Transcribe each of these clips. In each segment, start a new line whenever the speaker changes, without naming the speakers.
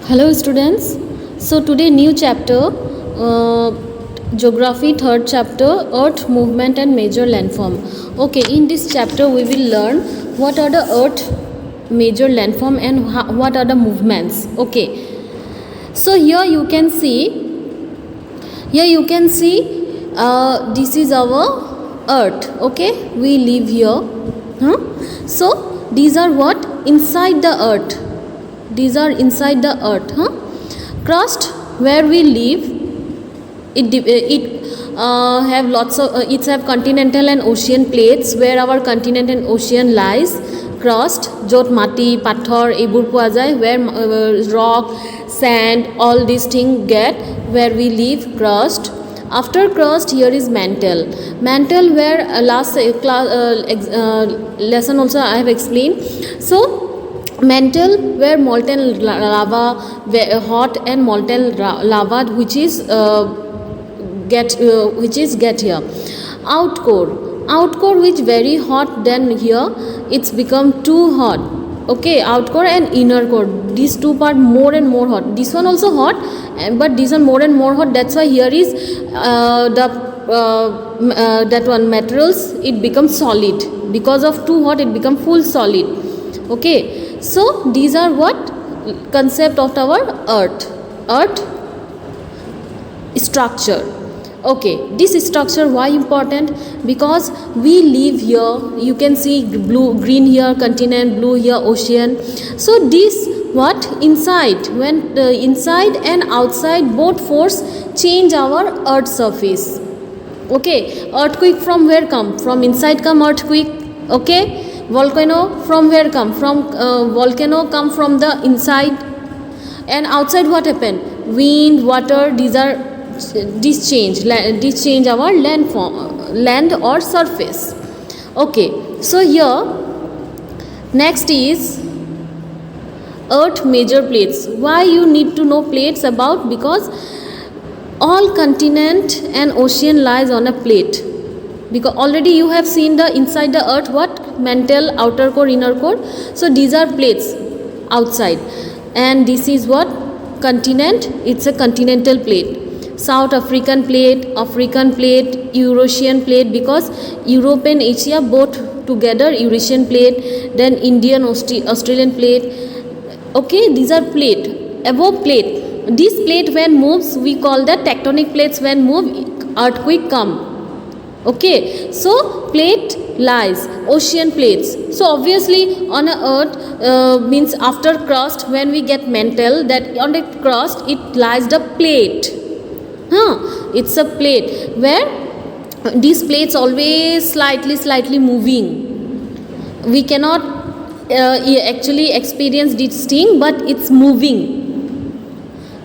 Hello students. So today new chapter, geography third chapter, earth movement and major landform. Okay, in this chapter we will learn what are the earth major landform and what are the movements. Okay, so here you can see this is our earth. Okay, we live here. So these are what inside the earth. These are inside the earth. Crust where we live, it have lots of it have continental and ocean plates where our continent and ocean lies. Crust jot mati pathor ebur poa jay, where rock sand all these things get where we live. Crust. After crust, here is mantle. Mantle where last lesson also I have explained. So mantle where molten lava, hot and molten lava which is get here. Outcore which very hot, then here it's become too hot. Okay, outcore and inner core, these two part more and more hot. This one also hot, but this one more and more hot. That's why here is that one materials, it becomes solid. Because of too hot, it become full solid. Okay, so these are what concept of our earth structure. Okay, this structure why important? Because we live here. You can see green here continent, blue here ocean. So this what inside, when inside and outside both force change our earth surface. Okay, earthquake from where come? From inside come earthquake. Okay, volcano from where come? From volcano come from the inside. And outside what happen? Wind, water, these change our land or surface. Okay, so here next is earth major plates. Why you need to know plates about? Because all continent and ocean lies on a plate. Because already you have seen the inside the earth what? Mantle, outer core, inner core. So these are plates outside, and this is what? Continent. It's a continental plate. South African plate, Eurasian plate, because Europe and Asia both together, Eurasian plate, then Indian Australian plate. Okay, these are plate. Above plate, this plate when moves, we call that tectonic plates. When move, earthquake come. Okay, so plate lies, ocean plates. So obviously on a earth means after crust, when we get mantle, that on the crust it lies the plate. It's a plate where these plates always slightly moving. We cannot actually experience this thing, but it's moving.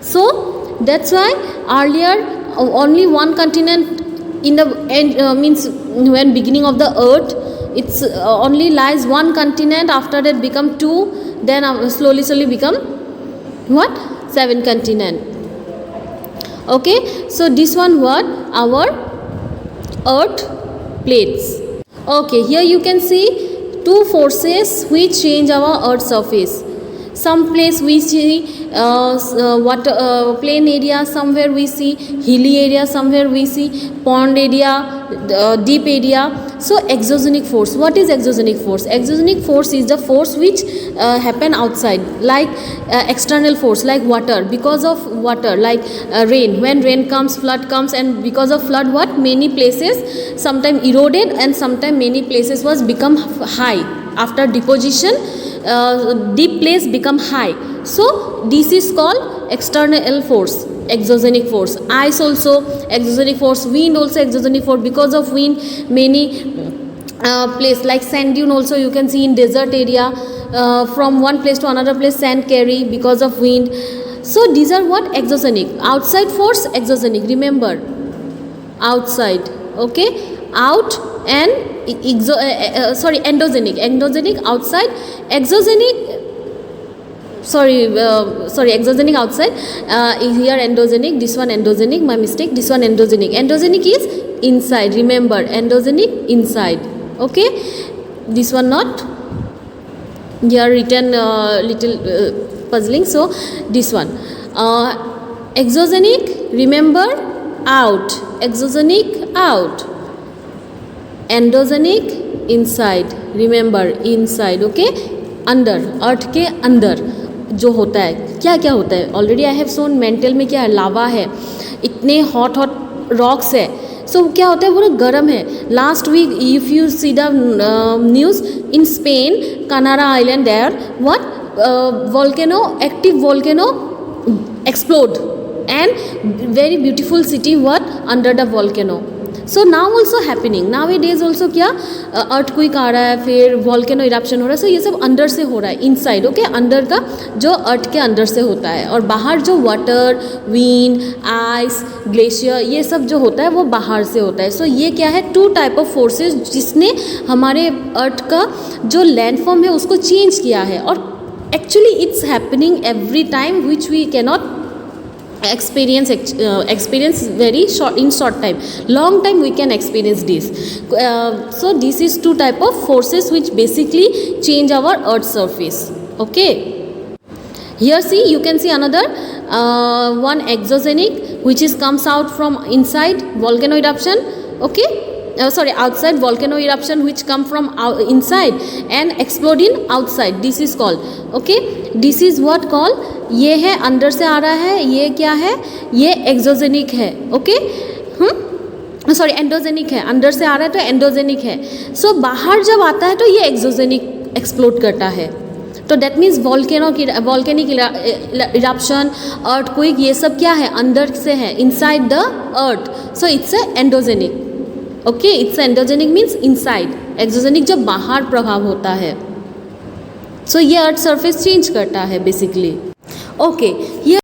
So that's why earlier only one continent in the end means when beginning of the earth, it's only lies one continent. After that become two, then slowly become what? 7 continent. Okay, so this one what? Our earth plates. Okay, here you can see two forces which change our earth surface. Some place we see water plain area, somewhere we see hilly area, somewhere we see pond area, deep area. So exogenic force. What is exogenic force? Exogenic force is the force which happen outside, like external force, like water. Because of water, like rain. When rain comes, flood comes, and because of flood, what? Many places sometime eroded, and sometime many places was become high. After deposition, deep place become high. So this is called external force, exogenic force. Ice also exogenic force, wind also exogenic force. Because of wind, many place like sand dune also you can see in desert area. From one place to another place sand carry because of wind. So these are what? Exogenic. Outside force, exogenic. Remember, outside. Okay, out and endogenic outside, exogenic exogenic outside, here endogenic, this one endogenic, my mistake, this one endogenic is inside. Remember, endogenic inside. Okay, this one not here written little puzzling. So this one, exogenic, remember, out, exogenic, out, endogenic, inside, remember, inside. Okay, अंदर, अर्थ के अंदर जो होता है, क्या क्या होता है, already I have shown mental में क्या है, लावा है, इतने हॉट रॉक्स है. सो क्या होता है, वो गर्म है. Last week if you see the news in Spain, Canary island, there what volcano, active volcano explode and very beautiful city what under the volcano. So now also happening, nowadays also क्या earthquake आ रहा है, फिर volcano eruption हो रहा है. सो ये सब अंदर से हो रहा है, इनसाइड. ओके, अंदर का जो अर्थ के अंदर से होता है, और बाहर जो वाटर, विंड, आइस, ग्लेशियर, ये सब जो होता है वो बाहर से होता है. सो ये क्या है, 2 टाइप ऑफ फोर्सेस जिसने हमारे अर्थ का जो लैंड फॉर्म है उसको चेंज किया है. और actually it's happening every time which we cannot experience very short time, long time we can experience this. So this is 2 type of forces which basically change our earth surface. Okay, here see, you can see another one, exogenic, which is comes out from inside volcano eruption. Okay, outside volcano eruption which come from inside and explode in outside. This is called, okay, this is what called, ये है अंदर से आ रहा है, ये क्या है, ये एक्सोजेनिक है. ओके, सॉरी एंडोजेनिक है, अंदर से आ रहा है तो एंडोजेनिक है. सो बाहर जब आता है तो ये एक्सोजेनिक एक्सप्लोड करता है. तो that means volcanic eruption, earthquake, ये सब क्या है, अंदर से है, inside the earth. So it's a endogenic. Okay, it's endogenic means inside, exogenic जब बाहर प्रभाव होता है. सो ये अर्थ सरफेस चेंज करता है बेसिकली. ओके,